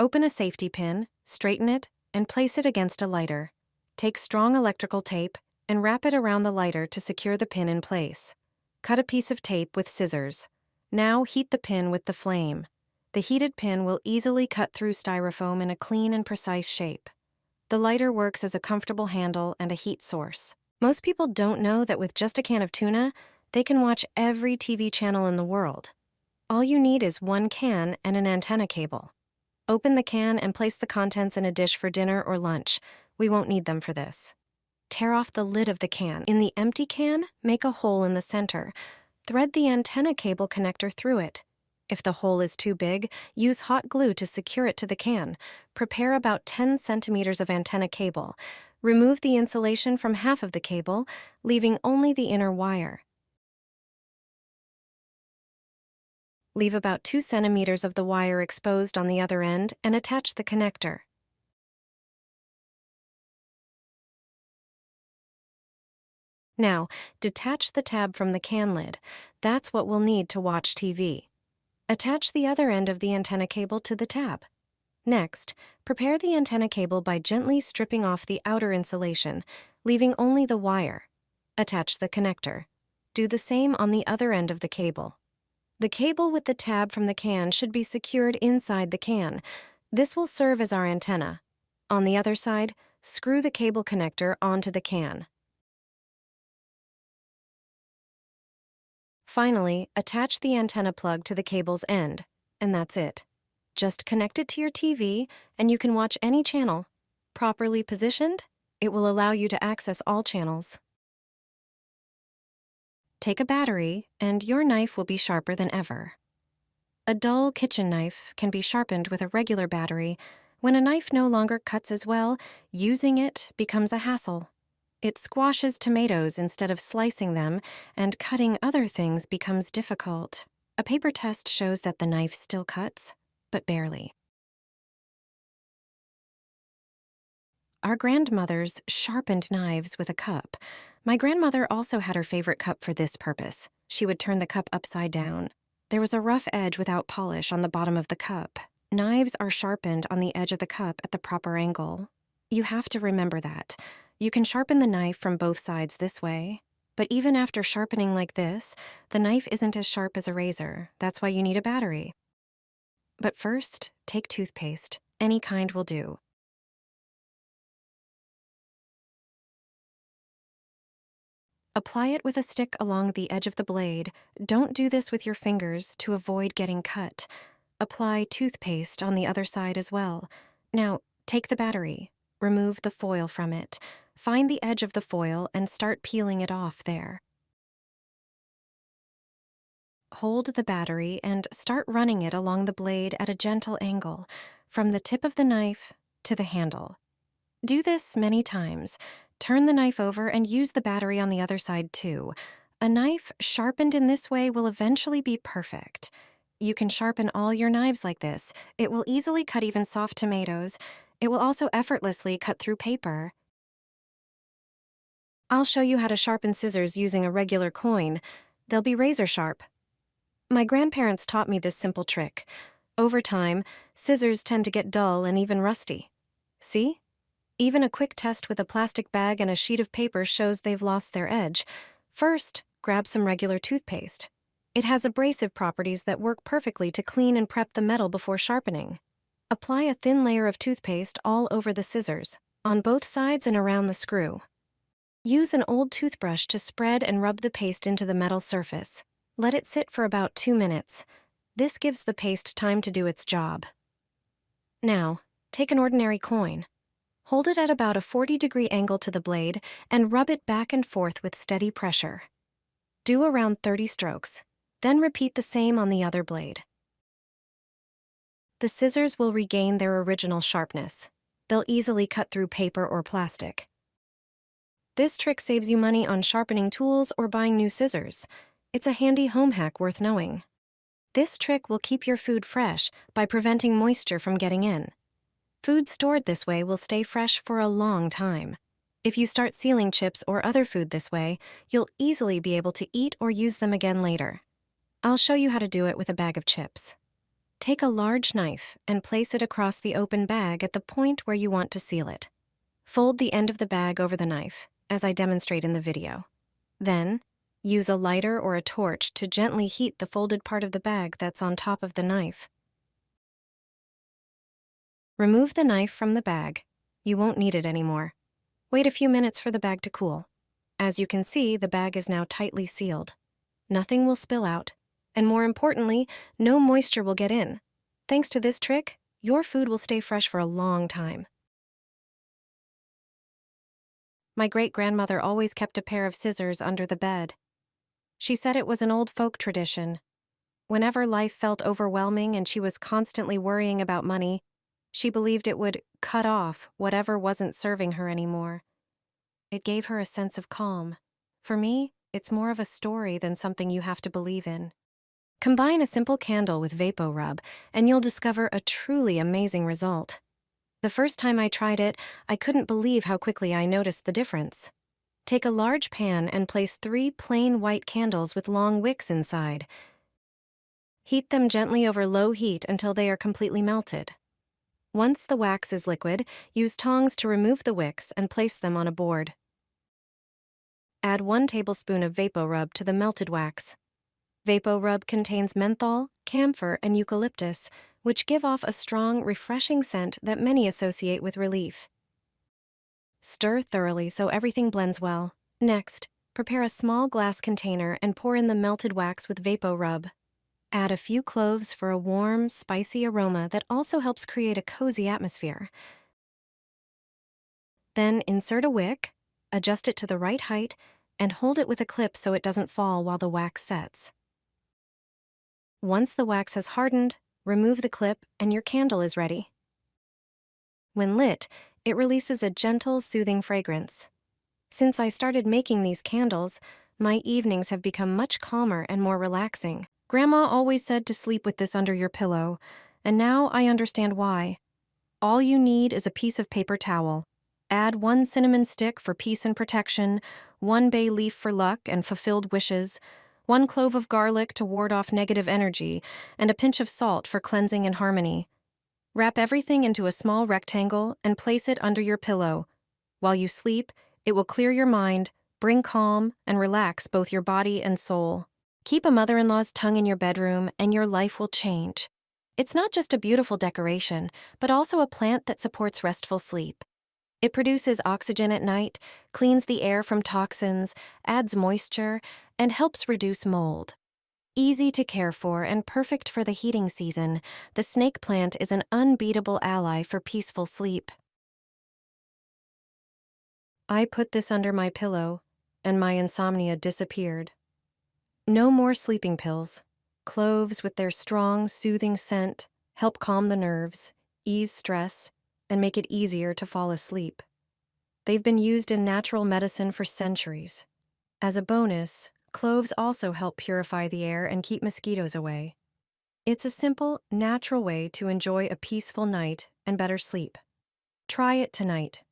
Open a safety pin, straighten it, and place it against a lighter. Take strong electrical tape and wrap it around the lighter to secure the pin in place. Cut a piece of tape with scissors. Now heat the pin with the flame. The heated pin will easily cut through styrofoam in a clean and precise shape. The lighter works as a comfortable handle and a heat source. Most people don't know that with just a can of tuna, they can watch every TV channel in the world. All you need is one can and an antenna cable. Open the can and place the contents in a dish for dinner or lunch. We won't need them for this. Tear off the lid of the can. In the empty can, make a hole in the center. Thread the antenna cable connector through it. If the hole is too big, use hot glue to secure it to the can. Prepare about 10 centimeters of antenna cable. Remove the insulation from half of the cable, leaving only the inner wire. Leave about 2 centimeters of the wire exposed on the other end and attach the connector. Now, detach the tab from the can lid. That's what we'll need to watch TV. Attach the other end of the antenna cable to the tab. Next, prepare the antenna cable by gently stripping off the outer insulation, leaving only the wire. Attach the connector. Do the same on the other end of the cable. The cable with the tab from the can should be secured inside the can. This will serve as our antenna. On the other side, screw the cable connector onto the can. Finally, attach the antenna plug to the cable's end, and that's it. Just connect it to your TV, and you can watch any channel. Properly positioned, it will allow you to access all channels. Take a battery, and your knife will be sharper than ever. A dull kitchen knife can be sharpened with a regular battery. When a knife no longer cuts as well, using it becomes a hassle. It squashes tomatoes instead of slicing them, and cutting other things becomes difficult. A paper test shows that the knife still cuts, but barely. Our grandmothers sharpened knives with a cup. My grandmother also had her favorite cup for this purpose. She would turn the cup upside down. There was a rough edge without polish on the bottom of the cup. Knives are sharpened on the edge of the cup at the proper angle. You have to remember that. You can sharpen the knife from both sides this way, but even after sharpening like this, the knife isn't as sharp as a razor. That's why you need a battery. But first, take toothpaste. Any kind will do. Apply it with a stick along the edge of the blade. Don't do this with your fingers to avoid getting cut. Apply toothpaste on the other side as well. Now, take the battery. Remove the foil from it. Find the edge of the foil and start peeling it off there. Hold the battery and start running it along the blade at a gentle angle, from the tip of the knife to the handle. Do this many times. Turn the knife over and use the battery on the other side too. A knife sharpened in this way will eventually be perfect. You can sharpen all your knives like this. It will easily cut even soft tomatoes. It will also effortlessly cut through paper. I'll show you how to sharpen scissors using a regular coin. They'll be razor sharp. My grandparents taught me this simple trick. Over time, scissors tend to get dull and even rusty. See? Even a quick test with a plastic bag and a sheet of paper shows they've lost their edge. First, grab some regular toothpaste. It has abrasive properties that work perfectly to clean and prep the metal before sharpening. Apply a thin layer of toothpaste all over the scissors, on both sides and around the screw. Use an old toothbrush to spread and rub the paste into the metal surface. Let it sit for about 2 minutes. This gives the paste time to do its job. Now, take an ordinary coin. Hold it at about a 40-degree angle to the blade and rub it back and forth with steady pressure. Do around 30 strokes, then repeat the same on the other blade. The scissors will regain their original sharpness. They'll easily cut through paper or plastic. This trick saves you money on sharpening tools or buying new scissors. It's a handy home hack worth knowing. This trick will keep your food fresh by preventing moisture from getting in. Food stored this way will stay fresh for a long time. If you start sealing chips or other food this way, you'll easily be able to eat or use them again later. I'll show you how to do it with a bag of chips. Take a large knife and place it across the open bag at the point where you want to seal it. Fold the end of the bag over the knife, as I demonstrate in the video. Then, use a lighter or a torch to gently heat the folded part of the bag that's on top of the knife. Remove the knife from the bag. You won't need it anymore. Wait a few minutes for the bag to cool. As you can see, the bag is now tightly sealed. Nothing will spill out, and more importantly, no moisture will get in. Thanks to this trick, your food will stay fresh for a long time. My great-grandmother always kept a pair of scissors under the bed. She said it was an old folk tradition. Whenever life felt overwhelming and she was constantly worrying about money, she believed it would cut off whatever wasn't serving her anymore. It gave her a sense of calm. For me, it's more of a story than something you have to believe in. Combine a simple candle with VapoRub, and you'll discover a truly amazing result. The first time I tried it, I couldn't believe how quickly I noticed the difference. Take a large pan and place 3 plain white candles with long wicks inside. Heat them gently over low heat until they are completely melted. Once the wax is liquid, use tongs to remove the wicks and place them on a board. Add 1 tablespoon of VapoRub to the melted wax. VapoRub contains menthol, camphor, and eucalyptus, which give off a strong, refreshing scent that many associate with relief. Stir thoroughly so everything blends well. Next, prepare a small glass container and pour in the melted wax with VapoRub. Add a few cloves for a warm, spicy aroma that also helps create a cozy atmosphere. Then insert a wick, adjust it to the right height, and hold it with a clip so it doesn't fall while the wax sets. Once the wax has hardened, remove the clip and your candle is ready. When lit, it releases a gentle, soothing fragrance. Since I started making these candles, my evenings have become much calmer and more relaxing. Grandma always said to sleep with this under your pillow, and now I understand why. All you need is a piece of paper towel. Add 1 cinnamon stick for peace and protection, 1 bay leaf for luck and fulfilled wishes, 1 clove of garlic to ward off negative energy, and a pinch of salt for cleansing and harmony. Wrap everything into a small rectangle and place it under your pillow. While you sleep, it will clear your mind, bring calm, and relax both your body and soul. Keep a mother-in-law's tongue in your bedroom and your life will change. It's not just a beautiful decoration, but also a plant that supports restful sleep. It produces oxygen at night, cleans the air from toxins, adds moisture, and helps reduce mold. Easy to care for and perfect for the heating season, the snake plant is an unbeatable ally for peaceful sleep. I put this under my pillow, and my insomnia disappeared. No more sleeping pills. Cloves with their strong, soothing scent help calm the nerves, ease stress, and make it easier to fall asleep. They've been used in natural medicine for centuries. As a bonus, cloves also help purify the air and keep mosquitoes away. It's a simple, natural way to enjoy a peaceful night and better sleep. Try it tonight.